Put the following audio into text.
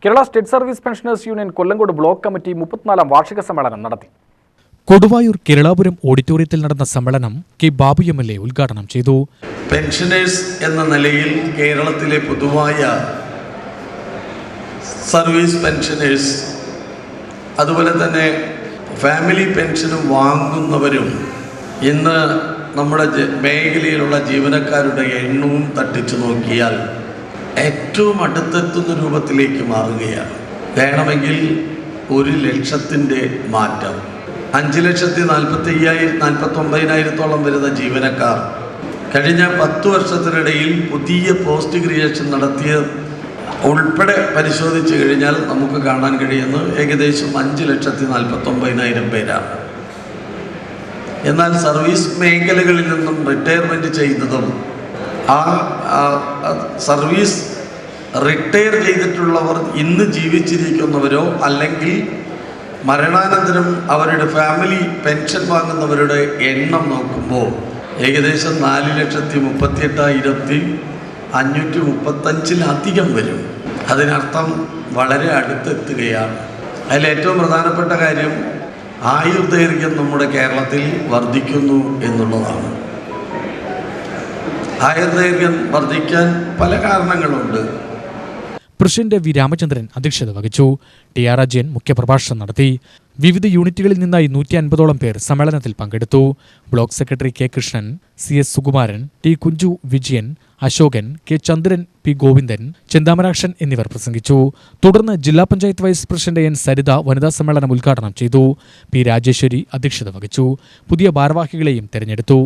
Kerala state service pensioners union Kollengode block committee 34ാം വാർഷിക സമ്മേളനം നടത്തി. കൊടുവായൂർ കേരളാപുരം ഓഡിറ്റോറിയത്തിൽ നടന്ന സമ്മേളനം കെ ബാബു MLA ഉദ്ഘാടനം ചെയ്തു. പെൻഷനേഴ്സ് എന്ന നിലയിൽ കേരളത്തിലെ പൊതുവായ സർവീസ് പെൻഷനേഴ്സ്, അതുപോലെ തന്നെ ഫാമിലി പെൻഷനും വാങ്ങുന്നവരും ഇന്ന് നമ്മുടെ മേഖലയിലുള്ള ജീവനക്കാരുടെ എണ്ണവും തട്ടിച്ചു നോക്കിയാൽ ഏറ്റവും അടുത്തെത്തുന്ന രൂപത്തിലേക്ക് മാറുകയാണ്. വേണമെങ്കിൽ 1 ലക്ഷത്തിൻ്റെ മാറ്റം, 5,49,000 വരുന്ന ജീവനക്കാർ കഴിഞ്ഞ 10 വർഷത്തിനിടയിൽ പുതിയ പോസ്റ്റ് ക്രിയേഷൻ നടത്തിയ ഉൾപ്പെടെ പരിശോധിച്ച് കഴിഞ്ഞാൽ നമുക്ക് കാണാൻ കഴിയുന്നത് ഏകദേശം 5,49,000 പേരാണ്. എന്നാൽ സർവീസ് മേഖലകളിൽ നിന്നും റിട്ടയർമെൻറ്റ് ചെയ്തതും സർവീസ് റിട്ടയർ ചെയ്തിട്ടുള്ളവർ ഇന്ന് ജീവിച്ചിരിക്കുന്നവരോ അല്ലെങ്കിൽ മരണാനന്തരം അവരുടെ ഫാമിലി പെൻഷൻ വാങ്ങുന്നവരുടെ എണ്ണം നോക്കുമ്പോൾ ഏകദേശം 4,38,535 വരും. അതിനർത്ഥം വളരെ അടുത്തെത്തുകയാണ്. അതിലേറ്റവും പ്രധാനപ്പെട്ട കാര്യം ആയുർദൈർഘ്യം നമ്മുടെ കേരളത്തിൽ വർദ്ധിക്കുന്നു എന്നുള്ളതാണ്. ആയുർദൈർഘ്യം വർദ്ധിക്കാൻ പല കാരണങ്ങളുണ്ട്. പ്രസിഡന്റ് വി രാമചന്ദ്രൻ അധ്യക്ഷത വഹിച്ചു. TR അജയൻ മുഖ്യപ്രഭാഷണം നടത്തി. വിവിധ യൂണിറ്റുകളിൽ നിന്നായി 150ഓളം പേർ സമ്മേളനത്തിൽ പങ്കെടുത്തു. Block secretary K Krishnan, CS Sukumaran, T Kunchu Vijayan, Ashokan, K Chandran, P Govindan, Chenthamarakshan എന്നിവർ പ്രസംഗിച്ചു. തുടർന്ന് ജില്ലാ panchayat vice president N Saritha വനിതാ സമ്മേളനം ഉദ്ഘാടനം ചെയ്തു. P രാജേശ്വരി അധ്യക്ഷത വഹിച്ചു. പുതിയ ഭാരവാഹികളെയും തെരഞ്ഞെടുത്തു.